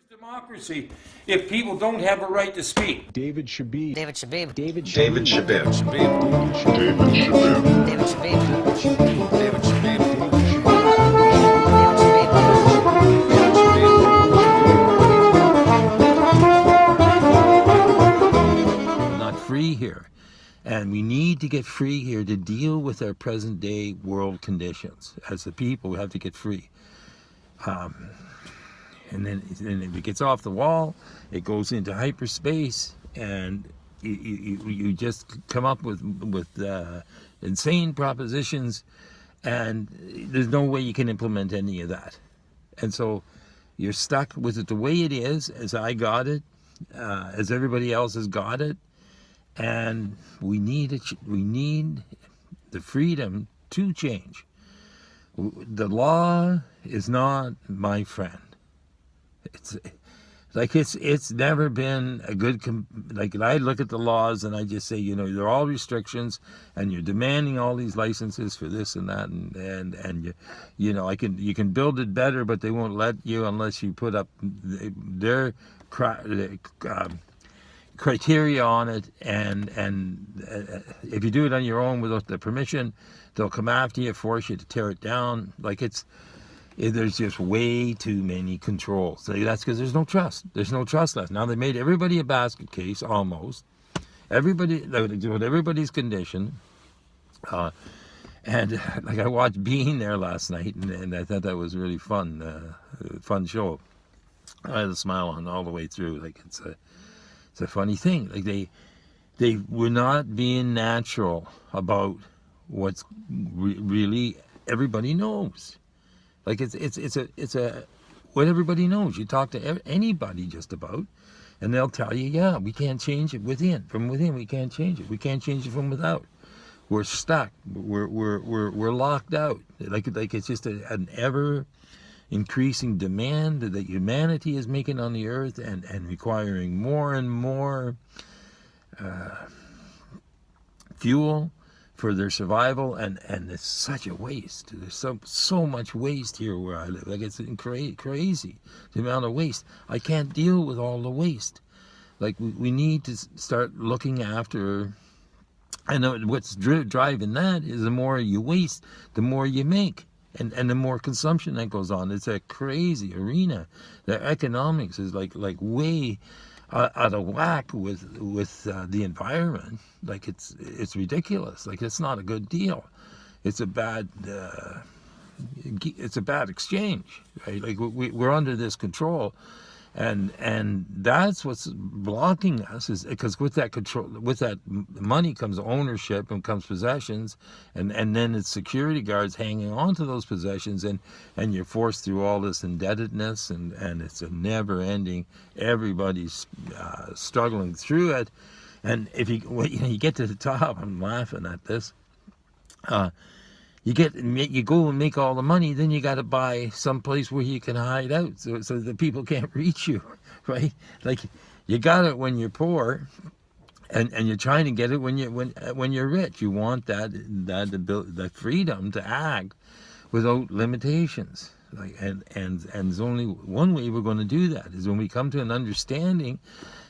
Democracy if people don't have a right to speak. David Shebib. David Shebib. David Shebib. David Shebib. David Shebib. David Shebib. David Shebib. Not free here. And we need to get free here to deal with our present day world conditions. As the people, we have to get free. And then if it gets off the wall, it goes into hyperspace, and you just come up with insane propositions, and there's no way you can implement any of that. And so you're stuck with it the way it is, as I got it, as everybody else has got it, and we need the freedom to change. The law is not my friend. It's never been a good, I look at the laws and I just say, they're all restrictions, and you're demanding all these licenses for this and that, and you can build it better, but they won't let you unless you put up their criteria on it, and if you do it on your own without the permission, they'll come after you, force you to tear it down. There's just way too many controls. That's because there's no trust. There's no trust left. Now they made everybody a basket case, almost. Everybody's condition. And I watched Bean there last night, and I thought that was really fun. Fun show. I had a smile on all the way through. It's a funny thing. They were not being natural about what's really everybody knows. It's what everybody knows. You talk to anybody just about, and they'll tell you, yeah, we can't change it from within. We can't change it. We can't change it from without. We're stuck. We're locked out. It's just an ever increasing demand that humanity is making on the earth, and requiring more and more fuel for their survival, and it's such a waste. There's so much waste here where I live. It's crazy, the amount of waste. I can't deal with all the waste. We need to start looking after, and what's driving that is the more you waste, the more you make, and the more consumption that goes on. It's a crazy arena. The economics is way out of whack with the environment. It's ridiculous. It's not a good deal. It's a bad exchange, right? We're under this control, and that's what's blocking us, is because with that control, with that money comes ownership and comes possessions, and then it's security guards hanging on to those possessions, and you're forced through all this indebtedness, and it's a never ending. Everybody's struggling through it, and if you get to the top, I'm laughing at this. You go and make all the money, then you got to buy some place where you can hide out, so that people can't reach you, right? You got it when you're poor, and you're trying to get it when you're rich. You want that freedom to act without limitations, and there's only one way we're going to do that, is when we come to an understanding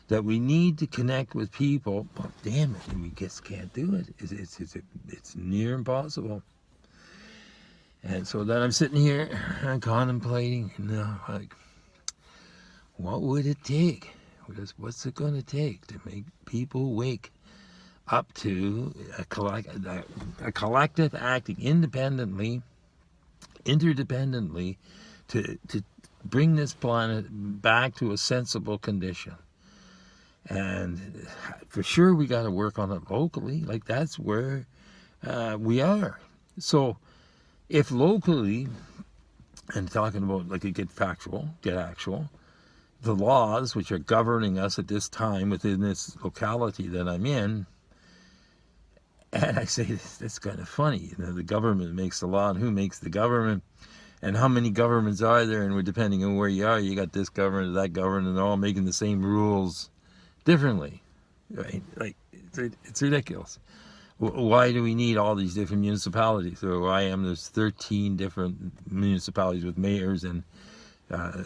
that we need to connect with people. But damn it, we just can't do it. It's near impossible. And so then I'm sitting here and contemplating, what would it take? What's it going to take to make people wake up to a collective acting independently, interdependently, to bring this planet back to a sensible condition? And for sure, we got to work on it locally. That's where we are. So if locally, and talking about get actual, the laws which are governing us at this time within this locality that I'm in, and I say it's kind of funny, the government makes the law, and who makes the government, and how many governments are there, and we're depending on where you are, you got this government, that government, and they're all making the same rules differently, right? It's ridiculous. Why do we need all these different municipalities? So where I am, there's 13 different municipalities with mayors, and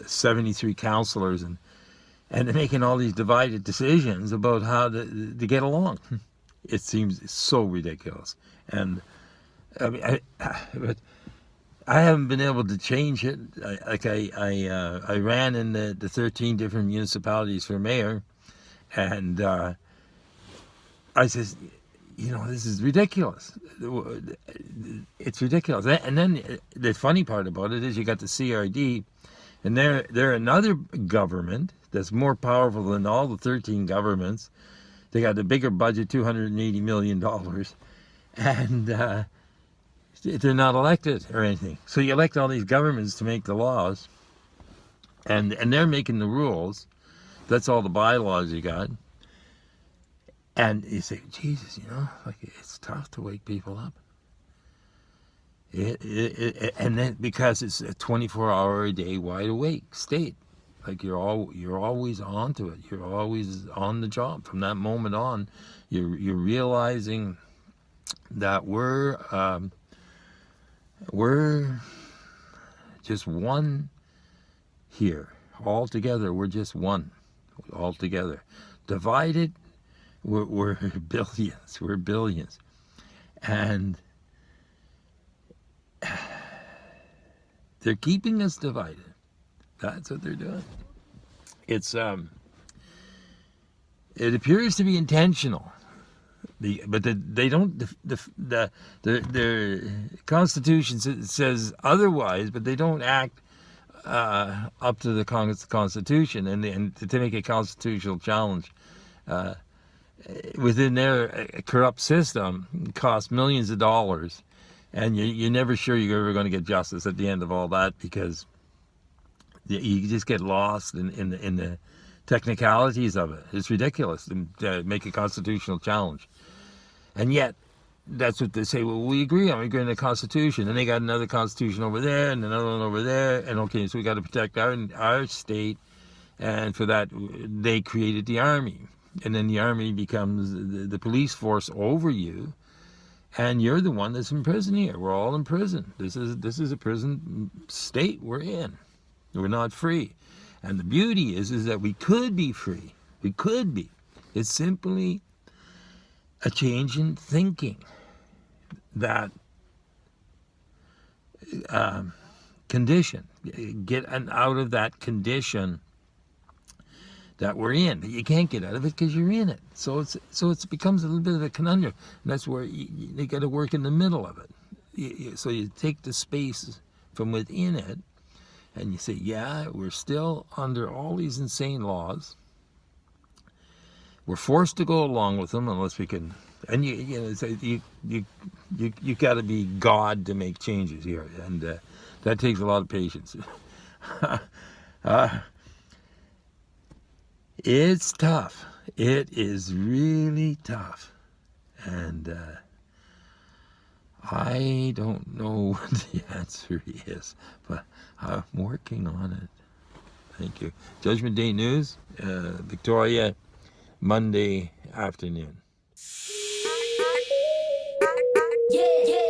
73 councillors, and they're making all these divided decisions about how to get along. It seems so ridiculous. And I mean, but I haven't been able to change it. I ran in the 13 different municipalities for mayor, and I says, this is ridiculous. It's ridiculous. And then the funny part about it is you got the CRD, and they're another government that's more powerful than all the 13 governments. They got a bigger budget, $280 million, and they're not elected or anything. So you elect all these governments to make the laws, and they're making the rules. That's all the bylaws you got. And you say, Jesus, it's tough to wake people up. And then because it's a 24-hour-a-day wide awake state, like you're always onto it. You're always on the job. From that moment on, you're realizing that we're just one here. All together, we're just one. All together. Divided, we're billions. We're billions. And they're keeping us divided. That's what they're doing. It's it appears to be intentional, but they don't. Their Constitution says otherwise, but they don't act up to the Constitution, and to make a constitutional challenge within their corrupt system costs millions of dollars, and you're never sure you're ever going to get justice at the end of all that, because you just get lost in the technicalities of it. It's ridiculous to make a constitutional challenge. And yet, that's what they say, well, we agree on the Constitution. And they got another Constitution over there and another one over there. And okay, so we got to protect our state. And for that, they created the Army. And then the Army becomes the police force over you. And you're the one that's in prison here. We're all in prison. This is a prison state we're in. We're not free. And the beauty is that we could be free. We could be. It's simply a change in thinking. That condition. Get out of that condition that we're in. But you can't get out of it because you're in it. So it becomes a little bit of a conundrum. And that's where you got to work in the middle of it. So you take the space from within it, and you say, yeah, we're still under all these insane laws. We're forced to go along with them unless we can. And you got to be God to make changes here, and that takes a lot of patience. It's tough. It is really tough, and I don't know what the answer is, but I'm working on it. Thank you. Judgment Day News, Victoria, Monday afternoon. Yeah.